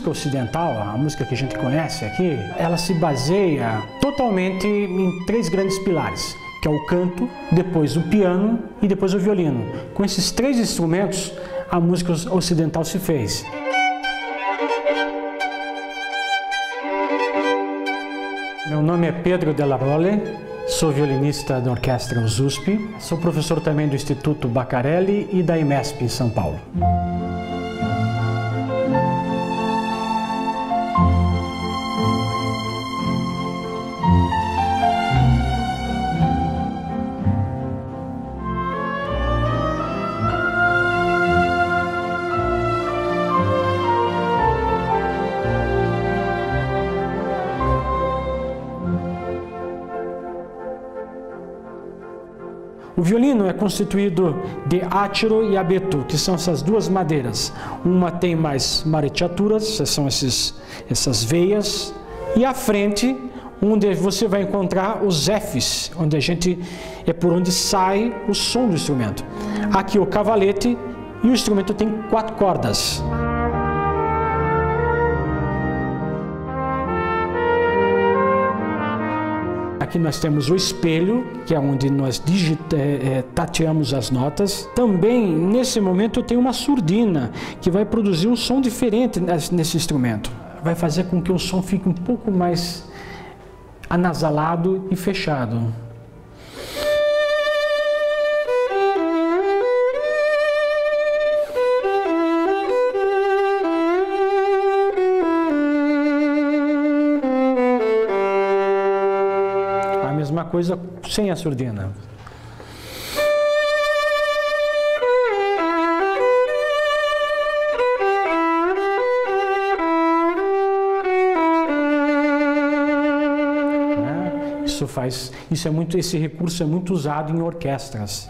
música ocidental, a música que a gente conhece aqui, ela se baseia totalmente em 3 grandes pilares, que é o canto, depois o piano e depois o violino. Com esses 3 instrumentos, a música ocidental se fez. Meu nome é Pedro Della Role, sou violinista da Orquestra USP, sou professor também do Instituto Baccarelli e da IMESP em São Paulo. O violino é constituído de átiro e abeto, que são essas 2 madeiras. Uma tem mais mareciaturas, são essas veias, e à frente, onde você vai encontrar os Fs, onde é por onde sai o som do instrumento. Aqui o cavalete, e o instrumento tem 4 cordas. Aqui nós temos o espelho, que é onde nós tateamos as notas. Também, nesse momento, eu tenho uma surdina, que vai produzir um som diferente nesse instrumento. Vai fazer com que o som fique um pouco mais anasalado e fechado. Mesma coisa sem a surdina. Esse recurso é muito usado em orquestras.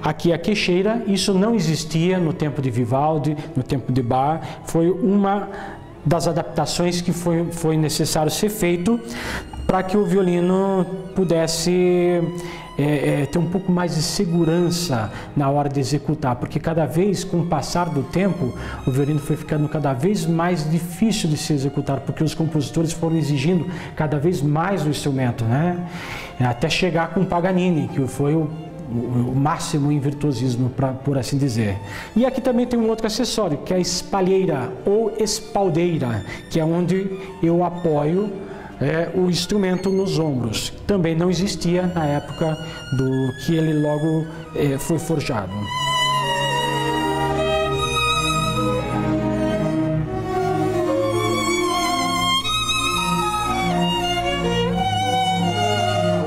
Aqui a queixeira, isso não existia no tempo de Vivaldi, no tempo de Bach, foi uma das adaptações que foi necessário ser feito para que o violino pudesse ter um pouco mais de segurança na hora de executar, porque cada vez, com o passar do tempo, o violino foi ficando cada vez mais difícil de se executar, porque os compositores foram exigindo cada vez mais o instrumento, né? Até chegar com Paganini, que foi o máximo em virtuosismo, por assim dizer. E aqui também tem um outro acessório, que é a espalheira ou espaldeira, que é onde eu apoio o instrumento nos ombros. Também não existia na época do que ele logo foi forjado.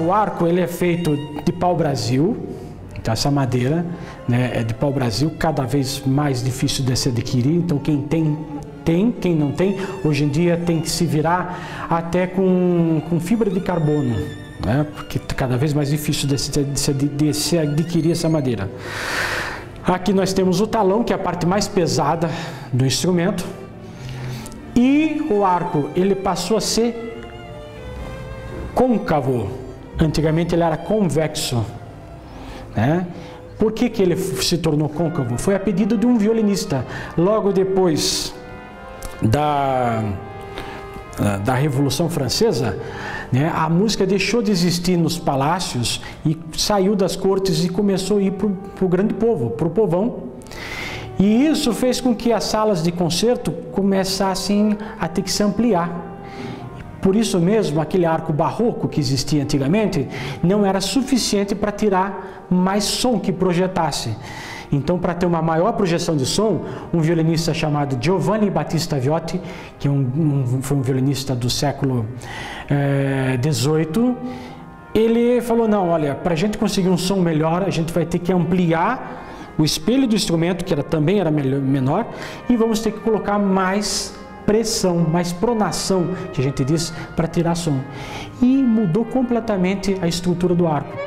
O arco ele é feito de pau-brasil, então essa madeira, né, é de pau-brasil, cada vez mais difícil de se adquirir, então quem tem, quem não tem, hoje em dia tem que se virar até com fibra de carbono, né, porque cada vez mais difícil de se adquirir essa madeira. Aqui nós temos o talão, que é a parte mais pesada do instrumento, e o arco ele passou a ser côncavo. Antigamente ele era convexo, né? Por que ele se tornou côncavo? Foi a pedido de um violinista. Logo depois da Revolução Francesa, né, a música deixou de existir nos palácios e saiu das cortes e começou a ir para o grande povo, para o povão. E isso fez com que as salas de concerto começassem a ter que se ampliar. Por isso mesmo, aquele arco barroco que existia antigamente não era suficiente para tirar mais som que projetasse. Então, para ter uma maior projeção de som, um violinista chamado Giovanni Battista Viotti, que foi um violinista do século XVIII, ele falou, não, olha, para a gente conseguir um som melhor, a gente vai ter que ampliar o espelho do instrumento, que também era menor, e vamos ter que colocar mais pressão, mais pronação, que a gente diz, para tirar som. E mudou completamente a estrutura do arco.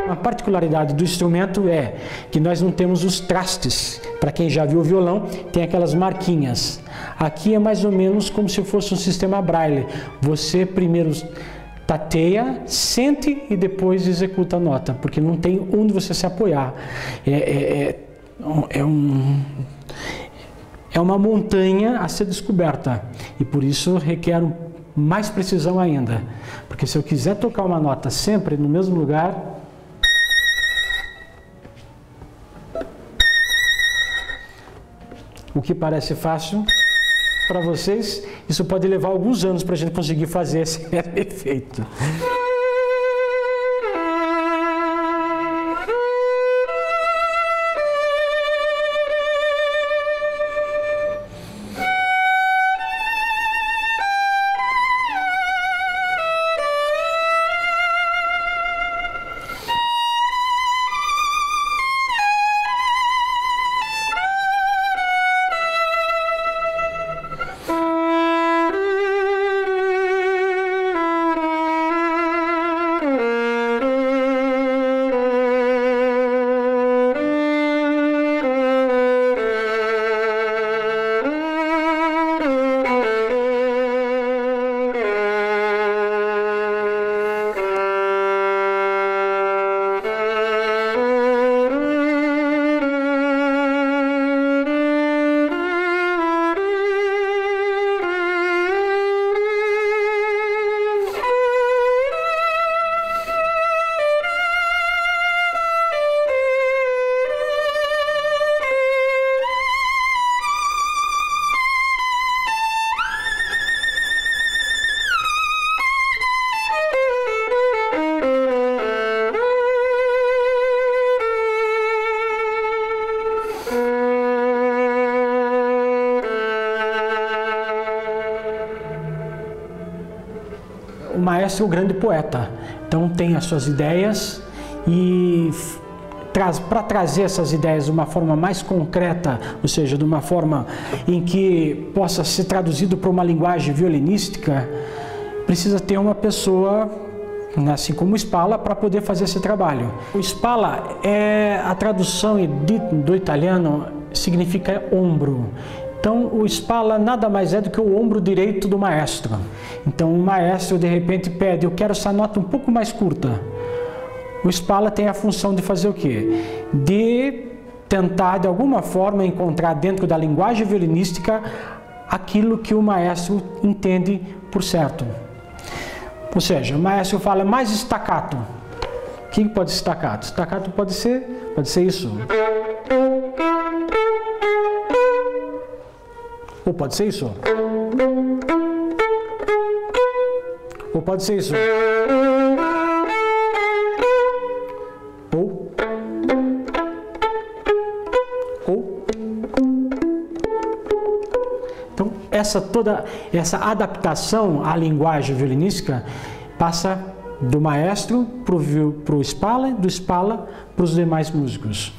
Uma particularidade do instrumento é que nós não temos os trastes. Para quem já viu o violão, tem aquelas marquinhas. Aqui é mais ou menos como se fosse um sistema Braille. Você primeiro tateia, sente e depois executa a nota, porque não tem onde você se apoiar. É uma montanha a ser descoberta e por isso requer mais precisão ainda. Porque se eu quiser tocar uma nota sempre no mesmo lugar, o que parece fácil para vocês, isso pode levar alguns anos para a gente conseguir fazer esse efeito. O maestro é o grande poeta, então tem as suas ideias e para trazer essas ideias de uma forma mais concreta, ou seja, de uma forma em que possa ser traduzido para uma linguagem violinística, precisa ter uma pessoa, assim como o Spalla, para poder fazer esse trabalho. O Spalla, a tradução do italiano significa ombro. Então, o Spalla nada mais é do que o ombro direito do maestro. Então, o maestro, de repente, pede, eu quero essa nota um pouco mais curta. O Spalla tem a função de fazer o quê? De tentar, de alguma forma, encontrar dentro da linguagem violinística aquilo que o maestro entende por certo. Ou seja, o maestro fala mais staccato. O que pode ser staccato? Staccato pode ser isso. Ou pode ser isso. Ou pode ser isso. Ou. Então, toda essa adaptação à linguagem violinística passa do maestro para o Spalla, do Spalla para os demais músicos.